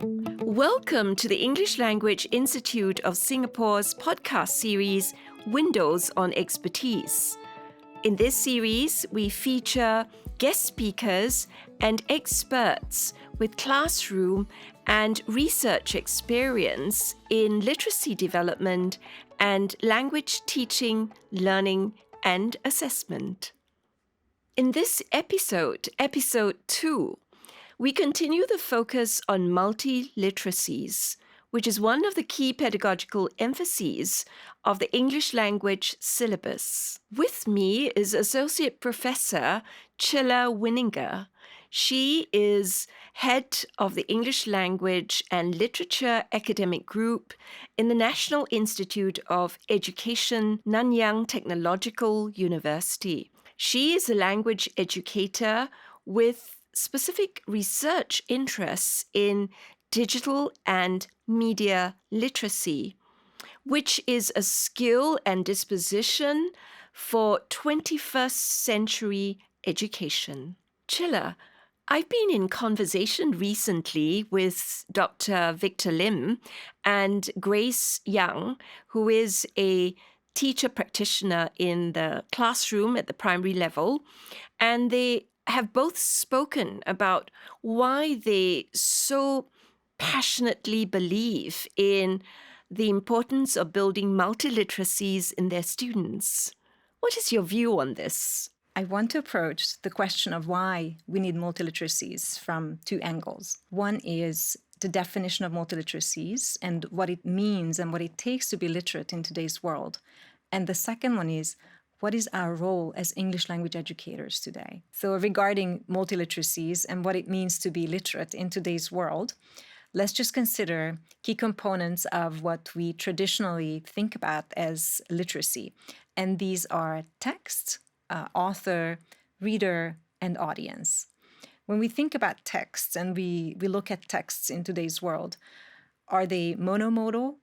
Welcome to the English Language Institute of Singapore's podcast series, Windows on Expertise. In this series, we feature guest speakers and experts with classroom and research experience in literacy development and language teaching, learning, and assessment. In this episode, episode 2, we continue the focus on multiliteracies, which is one of the key pedagogical emphases of the English language syllabus. With me is Associate Professor Csilla Weninger. She is head of the English Language and Literature Academic Group in the National Institute of Education, Nanyang Technological University. She is a language educator with specific research interests in digital and media literacy, which is a skill and disposition for 21st century education. Csilla, I've been in conversation recently with Dr. Victor Lim and Grace Young, who is a teacher practitioner in the classroom at the primary level, and they have both spoken about why they so passionately believe in the importance of building multiliteracies in their students. What is your view on this? I want to approach the question of why we need multiliteracies from two angles. One is the definition of multiliteracies and what it means and what it takes to be literate in today's world. And the second one is, what is our role as English language educators today? So regarding multiliteracies and what it means to be literate in today's world, let's just consider key components of what we traditionally think about as literacy. And these are text, author, reader, and audience. When we think about texts and we look at texts in today's world, are they monomodal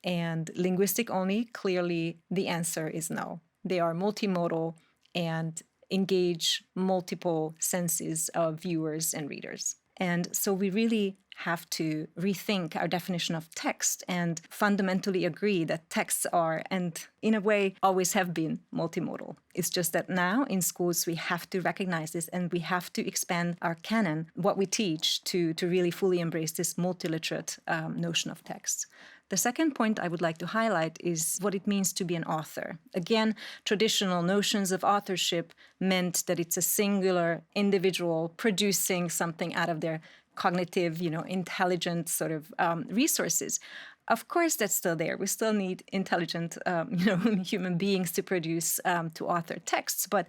and linguistic only? Clearly, the answer is no. They are multimodal and engage multiple senses of viewers and readers. And so we really have to rethink our definition of text and fundamentally agree that texts are, and in a way, always have been multimodal. It's just that now in schools, we have to recognize this and we have to expand our canon, what we teach, to really fully embrace this multiliterate notion of text. The second point I would like to highlight is what it means to be an author. Again, traditional notions of authorship meant that it's a singular individual producing something out of their cognitive, intelligent sort of resources. Of course, that's still there. We still need intelligent, human beings to produce, to author texts. But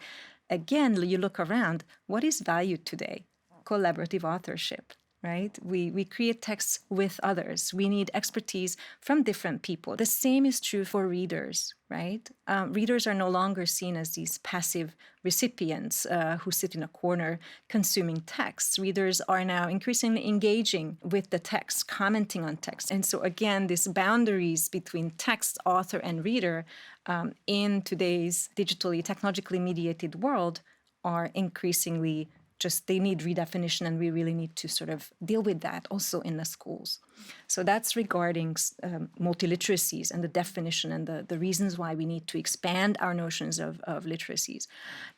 again, you look around, what is valued today? Collaborative authorship. Right? We create texts with others. We need expertise from different people. The same is true for readers, right? Readers are no longer seen as these passive recipients who sit in a corner consuming texts. Readers are now increasingly engaging with the text, commenting on text. And so again, these boundaries between text, author, and reader in today's digitally, technologically mediated world are increasingly they need redefinition, and we really need to sort of deal with that also in the schools. So that's regarding multiliteracies and the definition and the reasons why we need to expand our notions of literacies.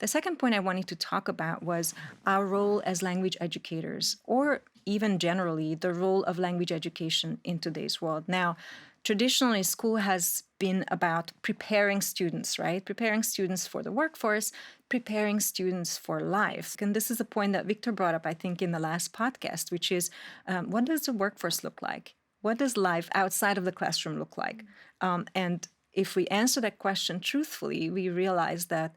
The second point I wanted to talk about was our role as language educators, or even generally the role of language education in today's world. Now, traditionally, school has been about preparing students, right? Preparing students for the workforce, preparing students for life. And this is a point that Victor brought up, I think, in the last podcast, which is what does the workforce look like? What does life outside of the classroom look like? And if we answer that question truthfully, we realize that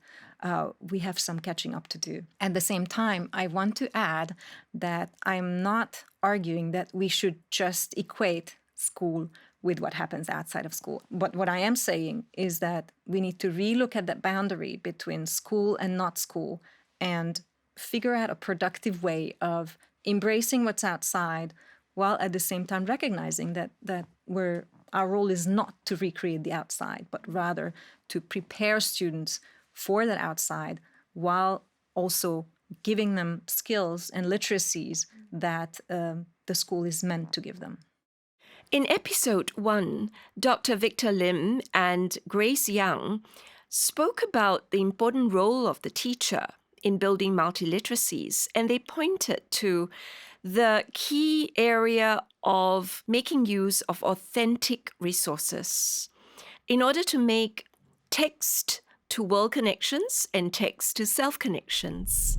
we have some catching up to do. At the same time, I want to add that I'm not arguing that we should just equate school with what happens outside of school. But what I am saying is that we need to relook at that boundary between school and not school and figure out a productive way of embracing what's outside while at the same time recognizing that our role is not to recreate the outside, but rather to prepare students for that outside while also giving them skills and literacies that the school is meant to give them. In episode 1, Dr. Victor Lim and Grace Young spoke about the important role of the teacher in building multiliteracies, and they pointed to the key area of making use of authentic resources in order to make text to world connections and text to self connections.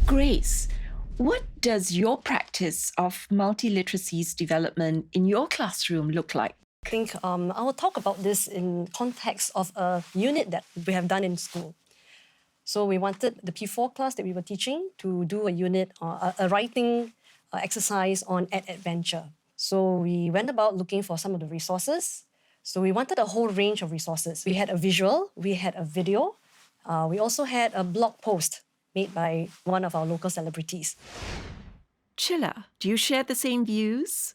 Grace, what does your practice of multiliteracies development in your classroom look like? I think I will talk about this in context of a unit that we have done in school. So we wanted the P4 class that we were teaching to do a unit, a writing exercise on adventure. So we went about looking for some of the resources. So we wanted a whole range of resources. We had a visual, we had a video, we also had a blog post made by one of our local celebrities. Csilla, do you share the same views?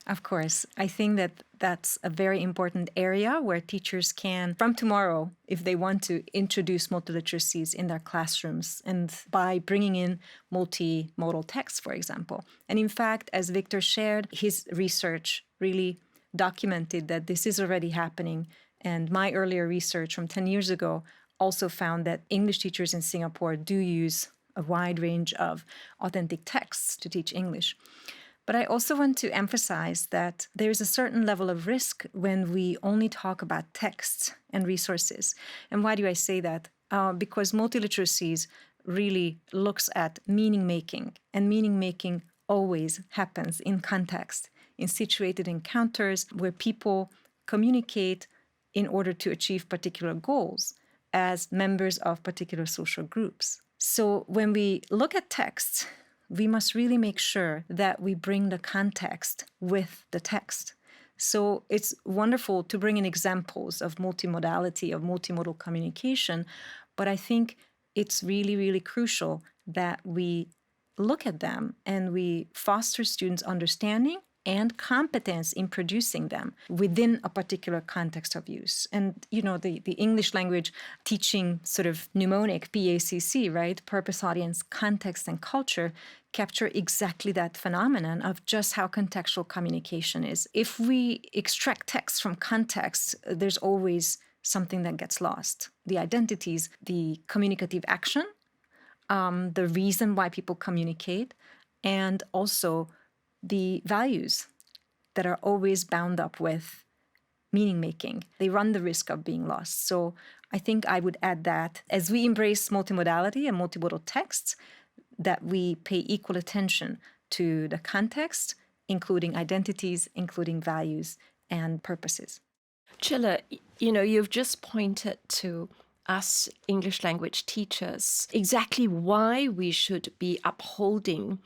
Of course. I think that that's a very important area where teachers can, from tomorrow, if they want to, introduce multiliteracies in their classrooms, and by bringing in multimodal text, for example. And in fact, as Victor shared, his research really documented that this is already happening. And my earlier research from 10 years ago also found that English teachers in Singapore do use a wide range of authentic texts to teach English. But I also want to emphasize that there's a certain level of risk when we only talk about texts and resources. And why do I say that? Because multiliteracies really looks at meaning making, and meaning making always happens in context, in situated encounters where people communicate in order to achieve particular goals as members of particular social groups. So when we look at texts, we must really make sure that we bring the context with the text. So it's wonderful to bring in examples of multimodality, of multimodal communication, but I think it's really, really crucial that we look at them and we foster students' understanding and competence in producing them within a particular context of use. And, you know, the English language teaching sort of mnemonic, PACC, right? Purpose, audience, context, and culture capture exactly that phenomenon of just how contextual communication is. If we extract text from context, there's always something that gets lost. The identities, the communicative action, the reason why people communicate, and also the values that are always bound up with meaning making. They run the risk of being lost. So I think I would add that as we embrace multimodality and multimodal texts, that we pay equal attention to the context, including identities, including values and purposes. Csilla, you know, you've just pointed to us English language teachers exactly why we should be upholding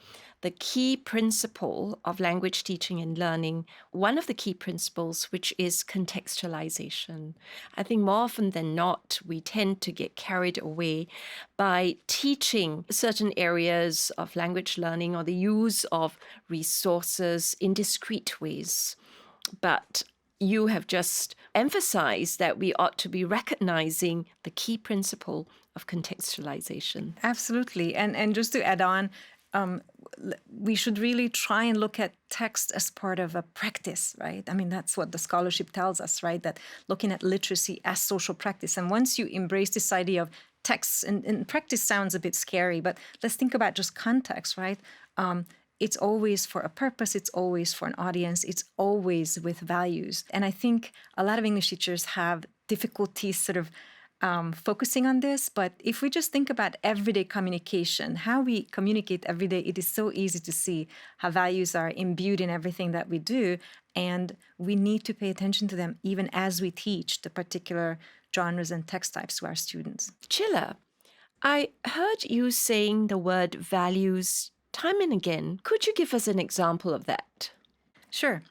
the key principle of language teaching and learning, one of the key principles, which is contextualization. I think more often than not, we tend to get carried away by teaching certain areas of language learning or the use of resources in discrete ways. But you have just emphasized that we ought to be recognizing the key principle of contextualization. Absolutely. And just to add on, we should really try and look at text as part of a practice, right? I mean, that's what the scholarship tells us, right? That looking at literacy as social practice. And once you embrace this idea of text, and practice sounds a bit scary, but let's think about just context, right? It's always for a purpose, it's always for an audience, it's always with values. And I think a lot of English teachers have difficulties sort of focusing on this, but if we just think about everyday communication, how we communicate every day, it is so easy to see how values are imbued in everything that we do, and we need to pay attention to them even as we teach the particular genres and text types to our students. Csilla, I heard you saying the word values time and again. Could you give us an example of that? Sure.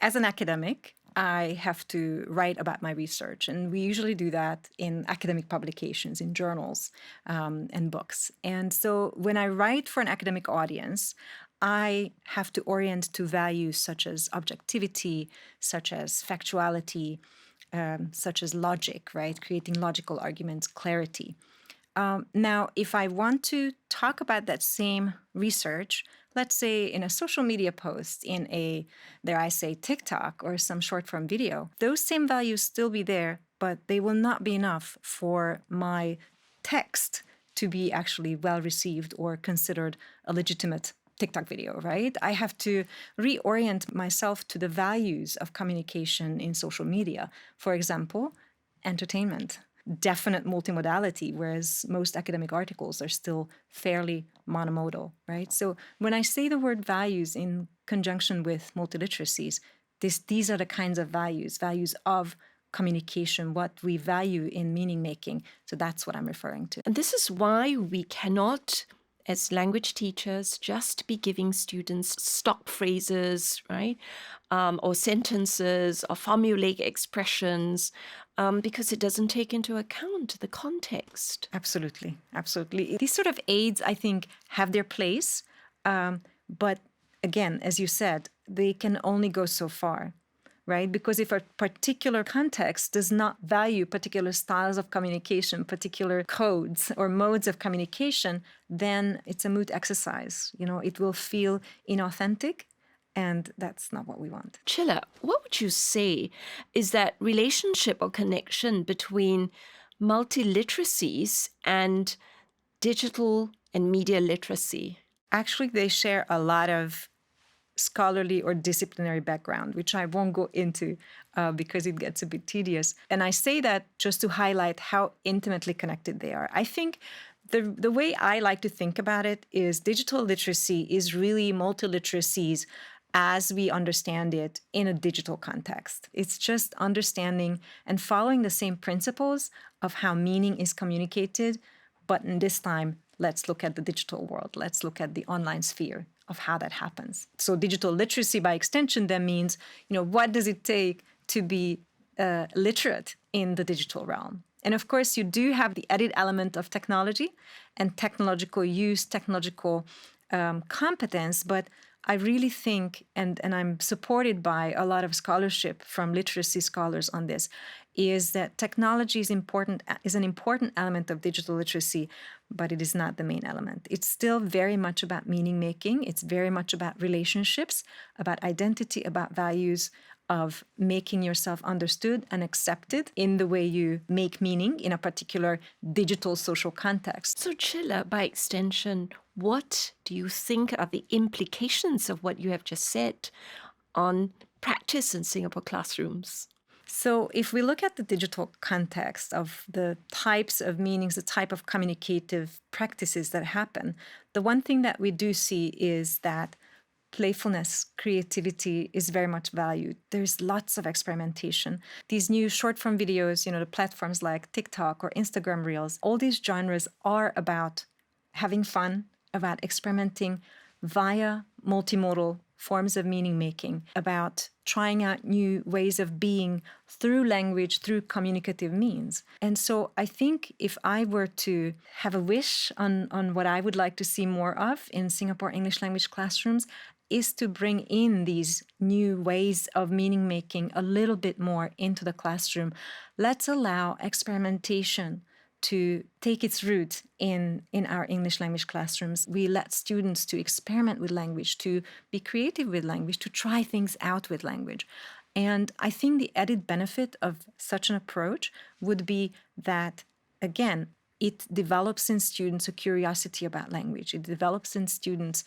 As an academic, I have to write about my research, and we usually do that in academic publications, in journals and books. And so when I write for an academic audience, I have to orient to values such as objectivity, such as factuality, such as logic, right? Creating logical arguments, clarity. Now, if I want to talk about that same research, let's say in a social media post, in a, dare I say, TikTok or some short form video, those same values still be there, but they will not be enough for my text to be actually well received or considered a legitimate TikTok video, right? I have to reorient myself to the values of communication in social media. For example, entertainment, definite multimodality, whereas most academic articles are still fairly monomodal, right? So when I say the word values in conjunction with multiliteracies, these are the kinds of values of communication, what we value in meaning making. So that's what I'm referring to. And this is why we cannot, as language teachers, just be giving students stock phrases, right? Or sentences or formulaic expressions, because it doesn't take into account the context. Absolutely, absolutely. These sort of aids, I think, have their place. But again, as you said, they can only go so far, right? Because if a particular context does not value particular styles of communication, particular codes or modes of communication, then it's a moot exercise. It will feel inauthentic, and that's not what we want. Csilla, what would you say is that relationship or connection between multiliteracies and digital and media literacy? Actually, they share a lot of scholarly or disciplinary background, which I won't go into because it gets a bit tedious. And I say that just to highlight how intimately connected they are. I think the way I like to think about it is digital literacy is really multiliteracies as we understand it in a digital context. It's just understanding and following the same principles of how meaning is communicated, but in this time, let's look at the digital world. Let's look at the online sphere of how that happens. So digital literacy by extension then means, what does it take to be literate in the digital realm? And of course, you do have the added element of technology and technological use, technological competence, but I really think, and I'm supported by a lot of scholarship from literacy scholars on this, is that technology is an important element of digital literacy, but it is not the main element. It's still very much about meaning making. It's very much about relationships, about identity, about values, of making yourself understood and accepted in the way you make meaning in a particular digital social context. So, Csilla, by extension, what do you think are the implications of what you have just said on practice in Singapore classrooms? So if we look at the digital context of the types of meanings, the type of communicative practices that happen, the one thing that we do see is that playfulness, creativity is very much valued. There's lots of experimentation. These new short form videos, the platforms like TikTok or Instagram Reels, all these genres are about having fun, about experimenting via multimodal forms of meaning making, about trying out new ways of being through language, through communicative means. And so I think if I were to have a wish on what I would like to see more of in Singapore English language classrooms, is to bring in these new ways of meaning making a little bit more into the classroom. Let's allow experimentation to take its root in our English language classrooms. We let students to experiment with language, to be creative with language, to try things out with language. And I think the added benefit of such an approach would be that, again, it develops in students a curiosity about language. It develops in students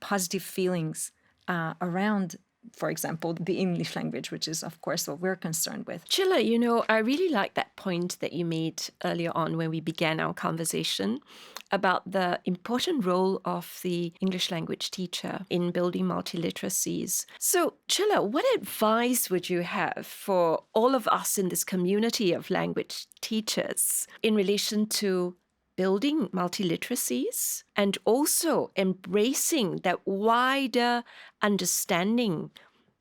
positive feelings around, for example, the English language, which is, of course, what we're concerned with. Csilla, I really like that point that you made earlier on when we began our conversation about the important role of the English language teacher in building multiliteracies. So, Csilla, what advice would you have for all of us in this community of language teachers in relation to building multiliteracies and also embracing that wider understanding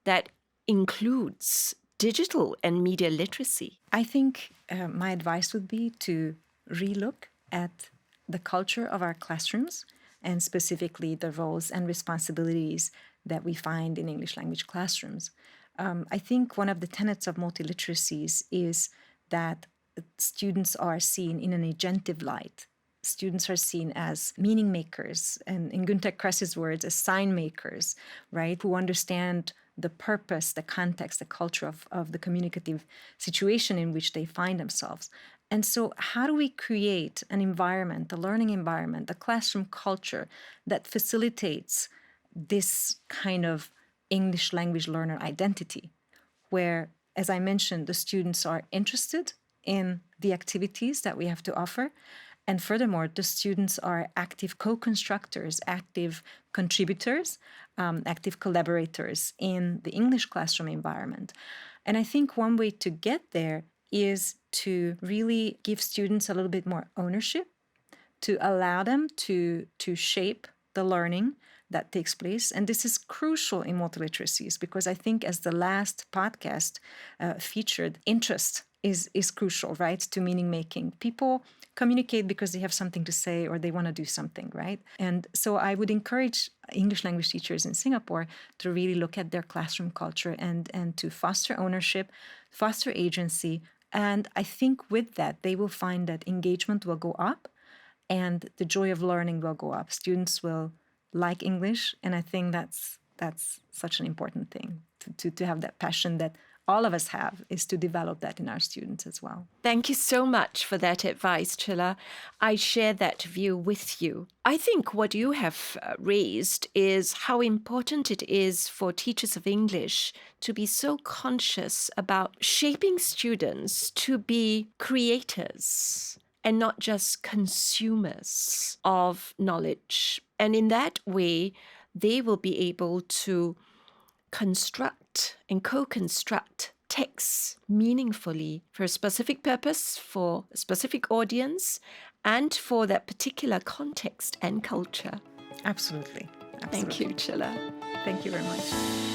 that includes digital and media literacy? I think my advice would be to relook at the culture of our classrooms and specifically the roles and responsibilities that we find in English language classrooms. I think one of the tenets of multiliteracies is that students are seen in an agentive light. Students are seen as meaning makers, and in Günter Kress's words, as sign makers, right? Who understand the purpose, the context, the culture of the communicative situation in which they find themselves. And so how do we create an environment, a learning environment, a classroom culture that facilitates this kind of English language learner identity, where, as I mentioned, the students are interested in the activities that we have to offer. And furthermore, the students are active co-constructors, active contributors, active collaborators in the English classroom environment. And I think one way to get there is to really give students a little bit more ownership, to allow them to shape the learning that takes place. And this is crucial in multiliteracies, because I think, as the last podcast featured, interest is crucial, right, to meaning making. People communicate because they have something to say or they want to do something, right? And so I would encourage English language teachers in Singapore to really look at their classroom culture and to foster ownership, foster agency. And I think with that, they will find that engagement will go up and the joy of learning will go up. Students will like English. And I think that's such an important thing, to have that passion that all of us have, is to develop that in our students as well. Thank you so much for that advice, Csilla. I share that view with you. I think what you have raised is how important it is for teachers of English to be so conscious about shaping students to be creators and not just consumers of knowledge. And in that way, they will be able to construct and co-construct texts meaningfully for a specific purpose, for a specific audience, and for that particular context and culture. Absolutely. Thank you, Csilla. Thank you very much.